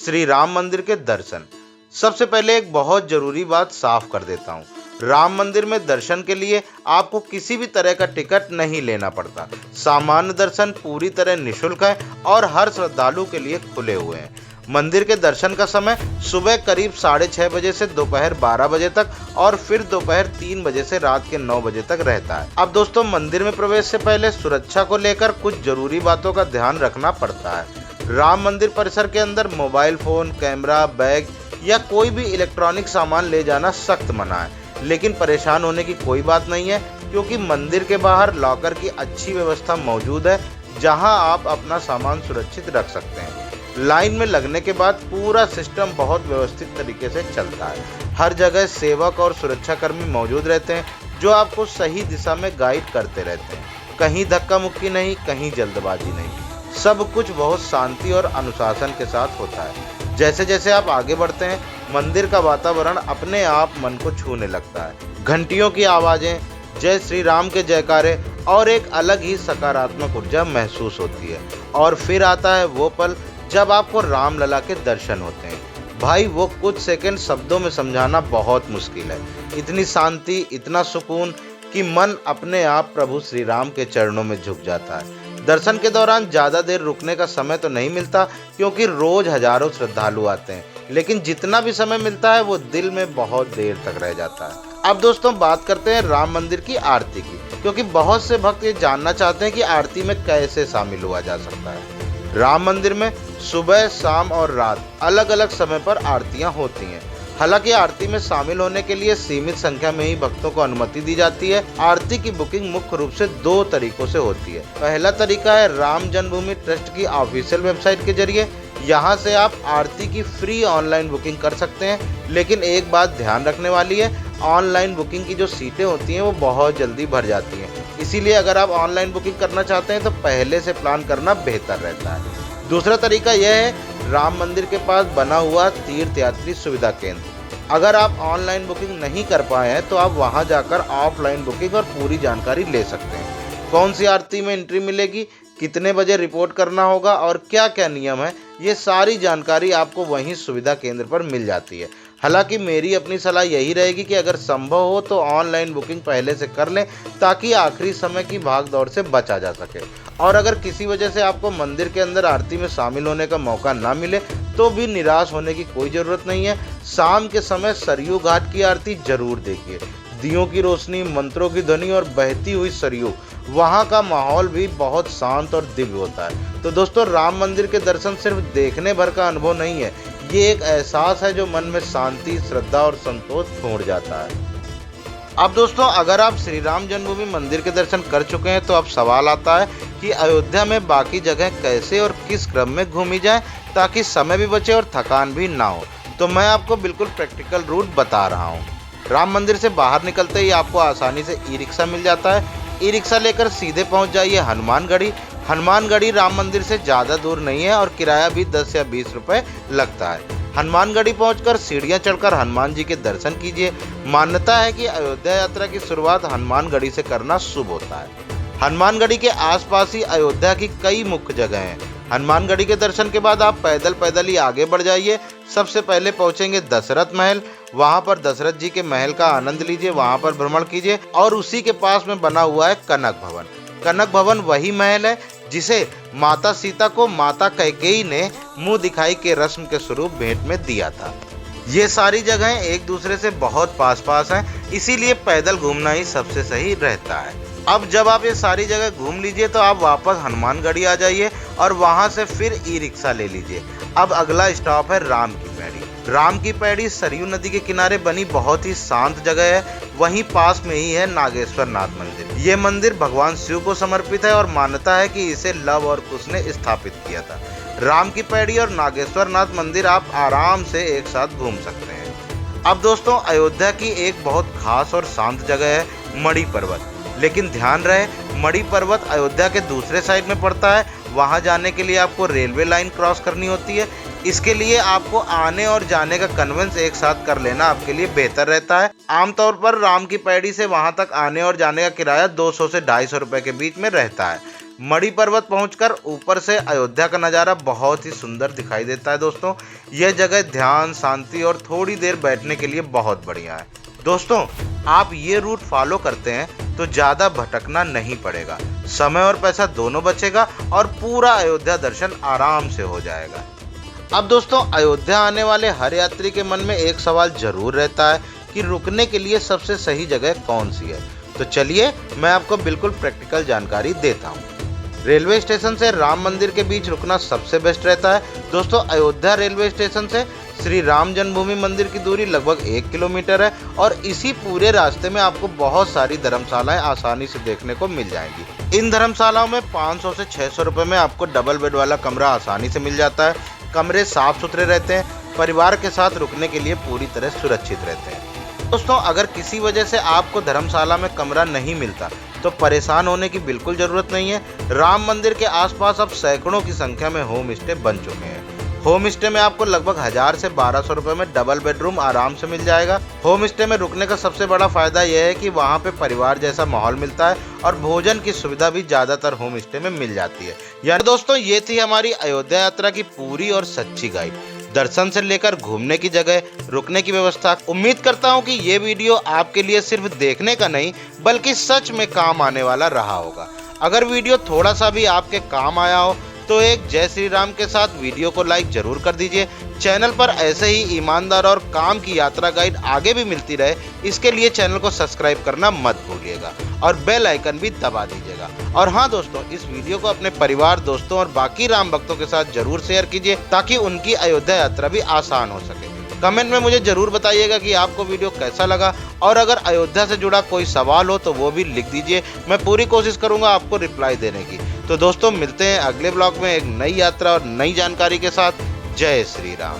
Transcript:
श्री राम मंदिर के दर्शन। सबसे पहले एक बहुत जरूरी बात साफ कर देता हूँ। राम मंदिर में दर्शन के लिए आपको किसी भी तरह का टिकट नहीं लेना पड़ता। सामान्य दर्शन पूरी तरह निःशुल्क है और हर श्रद्धालु के लिए खुले हुए हैं। मंदिर के दर्शन का समय सुबह करीब 6:30 बजे से दोपहर 12 बजे तक और फिर दोपहर 3 बजे से रात के 9 बजे तक रहता है। अब दोस्तों, मंदिर में प्रवेश से पहले सुरक्षा को लेकर कुछ जरूरी बातों का ध्यान रखना पड़ता है। राम मंदिर परिसर के अंदर मोबाइल फोन, कैमरा, बैग या कोई भी इलेक्ट्रॉनिक सामान ले जाना सख्त मना है। लेकिन परेशान होने की कोई बात नहीं है, क्योंकि मंदिर के बाहर लॉकर की अच्छी व्यवस्था मौजूद है, जहां आप अपना सामान सुरक्षित रख सकते हैं। लाइन में लगने के बाद पूरा सिस्टम बहुत व्यवस्थित तरीके से चलता है। हर जगह सेवक और सुरक्षाकर्मी मौजूद रहते हैं, जो आपको सही दिशा में गाइड करते रहते हैं। कहीं धक्का मुक्की नहीं, कहीं जल्दबाजी नहीं। सब कुछ बहुत शांति और अनुशासन के साथ होता है। जैसे जैसे आप आगे बढ़ते हैं, मंदिर का वातावरण अपने आप मन को छूने लगता है। घंटियों की आवाजें, जय श्री राम के जयकारे और एक अलग ही सकारात्मक ऊर्जा महसूस होती है। और फिर आता है वो पल जब आपको रामलला के दर्शन होते हैं। भाई, वो कुछ सेकंड शब्दों में समझाना बहुत मुश्किल है। इतनी शांति, इतना सुकून कि मन अपने आप प्रभु श्री राम के चरणों में झुक जाता है। दर्शन के दौरान ज्यादा देर रुकने का समय तो नहीं मिलता, क्योंकि रोज हजारों श्रद्धालु आते हैं, लेकिन जितना भी समय मिलता है वो दिल में बहुत देर तक रह जाता है। अब दोस्तों, बात करते हैं राम मंदिर की आरती की, क्योंकि बहुत से भक्त ये जानना चाहते हैं कि आरती में कैसे शामिल हुआ जा सकता है। राम मंदिर में सुबह, शाम और रात अलग अलग समय पर आरतियां होती हैं। हालांकि आरती में शामिल होने के लिए सीमित संख्या में ही भक्तों को अनुमति दी जाती है। आरती की बुकिंग मुख्य रूप से 2 तरीकों से होती है। पहला तरीका है राम जन्मभूमि ट्रस्ट की ऑफिशियल वेबसाइट के जरिए। यहाँ से आप आरती की फ्री ऑनलाइन बुकिंग कर सकते हैं। लेकिन एक बात ध्यान रखने वाली है, ऑनलाइन बुकिंग की जो सीटें होती हैं वो बहुत जल्दी भर जाती हैं। इसीलिए अगर आप ऑनलाइन बुकिंग करना चाहते हैं तो पहले से प्लान करना बेहतर रहता है। दूसरा तरीका यह है राम मंदिर के पास बना हुआ तीर्थयात्री सुविधा केंद्र। अगर आप ऑनलाइन बुकिंग नहीं कर पाए हैं तो आप वहां जाकर ऑफलाइन बुकिंग और पूरी जानकारी ले सकते हैं। कौन सी आरती में एंट्री मिलेगी, कितने बजे रिपोर्ट करना होगा और क्या क्या नियम है, ये सारी जानकारी आपको वहीं सुविधा केंद्र पर मिल जाती है। हालांकि मेरी अपनी सलाह यही रहेगी कि अगर संभव हो तो ऑनलाइन बुकिंग पहले से कर लें, ताकि आखिरी समय की भाग दौड़ से बचा जा सके। और अगर किसी वजह से आपको मंदिर के अंदर आरती में शामिल होने का मौका ना मिले तो भी निराश होने की कोई ज़रूरत नहीं है। शाम के समय सरयू घाट की आरती जरूर देखिए। दियों की रोशनी, मंत्रों की ध्वनि और बहती हुई सरयू, वहाँ का माहौल भी बहुत शांत और दिव्य होता है। तो दोस्तों, राम मंदिर के दर्शन सिर्फ देखने भर का अनुभव नहीं है, ये एक एहसास है जो मन में शांति, श्रद्धा और संतोष छोड़ जाता है। अब दोस्तों, अगर आप श्री राम जन्मभूमि मंदिर के दर्शन कर चुके हैं तो अब सवाल आता है कि अयोध्या में बाकी जगह कैसे और किस क्रम में घूमी जाए ताकि समय भी बचे और थकान भी ना हो। तो मैं आपको बिल्कुल प्रैक्टिकल रूट बता रहा हूँ। राम मंदिर से बाहर निकलते ही आपको आसानी से ई रिक्शा मिल जाता है। ई रिक्शा लेकर सीधे पहुँच जाइए हनुमानगढ़ी। हनुमानगढ़ी राम मंदिर से ज़्यादा दूर नहीं है और किराया भी 10 या 20 रुपये लगता है। हनुमानगढ़ी पहुंचकर सीढ़ियां चढ़कर हनुमान जी के दर्शन कीजिए। मान्यता है कि अयोध्या यात्रा की शुरुआत हनुमानगढ़ी से करना शुभ होता है। हनुमानगढ़ी के आसपास ही अयोध्या की कई मुख्य जगह हैं। हनुमानगढ़ी के दर्शन के बाद आप पैदल ही आगे बढ़ जाइए। सबसे पहले पहुंचेंगे दशरथ महल। वहां पर दशरथ जी के महल का आनंद लीजिए, वहां पर भ्रमण कीजिए। और उसी के पास में बना हुआ है कनक भवन। कनक भवन वही महल है जिसे माता सीता को माता कैकेयी ने मुंह दिखाई के रस्म के स्वरूप भेंट में दिया था। ये सारी जगहें एक दूसरे से बहुत पास हैं, इसीलिए पैदल घूमना ही सबसे सही रहता है। अब जब आप ये सारी जगह घूम लीजिए तो आप वापस हनुमानगढ़ी आ जाइए और वहां से फिर ई रिक्शा ले लीजिए। अब अगला स्टॉप है राम की पैड़ी। राम की पैड़ी सरयू नदी के किनारे बनी बहुत ही शांत जगह है। वहीं पास में ही है नागेश्वर नाथ मंदिर। ये मंदिर भगवान शिव को समर्पित है और मान्यता है कि इसे लव और कुश ने स्थापित किया था। राम की पैड़ी और नागेश्वर नाथ मंदिर आप आराम से एक साथ घूम सकते हैं। अब दोस्तों, अयोध्या की एक बहुत खास और शांत जगह है मणि पर्वत। लेकिन ध्यान रहे, मणि पर्वत अयोध्या के दूसरे साइड में पड़ता है। वहां जाने के लिए आपको रेलवे लाइन क्रॉस करनी होती है। इसके लिए आपको आने और जाने का कन्वेंस एक साथ कर लेना आपके लिए बेहतर रहता है। आमतौर पर राम की पैड़ी से वहां तक आने और जाने का किराया 200 से 250 रुपए के बीच में रहता है। मणि पर्वत पहुंचकर ऊपर से अयोध्या का नज़ारा बहुत ही सुंदर दिखाई देता है दोस्तों। यह जगह ध्यान, शांति और थोड़ी देर बैठने के लिए बहुत बढ़िया है। दोस्तों, आप ये रूट फॉलो करते हैं तो ज़्यादा भटकना नहीं पड़ेगा, समय और पैसा दोनों बचेगा और पूरा अयोध्या दर्शन आराम से हो जाएगा। अब दोस्तों, अयोध्या आने वाले हर यात्री के मन में एक सवाल जरूर रहता है कि रुकने के लिए सबसे सही जगह कौन सी है। तो चलिए मैं आपको बिल्कुल प्रैक्टिकल जानकारी देता हूँ। रेलवे स्टेशन से राम मंदिर के बीच रुकना सबसे बेस्ट रहता है। दोस्तों, अयोध्या रेलवे स्टेशन से श्री राम जन्मभूमि मंदिर की दूरी लगभग 1 किलोमीटर है और इसी पूरे रास्ते में आपको बहुत सारी धर्मशालाएं आसानी से देखने को मिल जाएंगी। इन धर्मशालाओं में 500 से 600 रुपये में आपको डबल बेड वाला कमरा आसानी से मिल जाता है। कमरे साफ सुथरे रहते हैं, परिवार के साथ रुकने के लिए पूरी तरह सुरक्षित रहते हैं। दोस्तों, अगर किसी वजह से आपको धर्मशाला में कमरा नहीं मिलता तो परेशान होने की बिल्कुल ज़रूरत नहीं है। राम मंदिर के आसपास अब सैकड़ों की संख्या में होम स्टे बन चुके हैं। होम स्टे में आपको लगभग 1000 से 1200 रुपये में डबल बेडरूम आराम से मिल जाएगा। होम स्टे में रुकने का सबसे बड़ा फायदा यह है कि वहाँ पे परिवार जैसा माहौल मिलता है और भोजन की सुविधा भी ज़्यादातर होम स्टे में मिल जाती है। यानी दोस्तों, ये थी हमारी अयोध्या यात्रा की पूरी और सच्ची गाइड। दर्शन से लेकर घूमने की जगह, रुकने की व्यवस्था। उम्मीद करता हूँ कि ये वीडियो आपके लिए सिर्फ देखने का नहीं बल्कि सच में काम आने वाला रहा होगा। अगर वीडियो थोड़ा सा भी आपके काम आया हो तो एक जय श्री राम के साथ वीडियो को लाइक जरूर कर दीजिए। चैनल पर ऐसे ही ईमानदार और काम की यात्रा गाइड आगे भी मिलती रहे, इसके लिए चैनल को सब्सक्राइब करना मत भूलिएगा और बेल आइकन भी दबा दीजिएगा। और हाँ दोस्तों, इस वीडियो को अपने परिवार, दोस्तों और बाकी राम भक्तों के साथ जरूर शेयर कीजिए ताकि उनकी अयोध्या यात्रा भी आसान हो सके। कमेंट में मुझे जरूर बताइएगा कि आपको वीडियो कैसा लगा और अगर अयोध्या से जुड़ा कोई सवाल हो तो वो भी लिख दीजिए। मैं पूरी कोशिश करूंगा आपको रिप्लाई देने की। तो दोस्तों, मिलते हैं अगले ब्लॉग में एक नई यात्रा और नई जानकारी के साथ। जय श्री राम।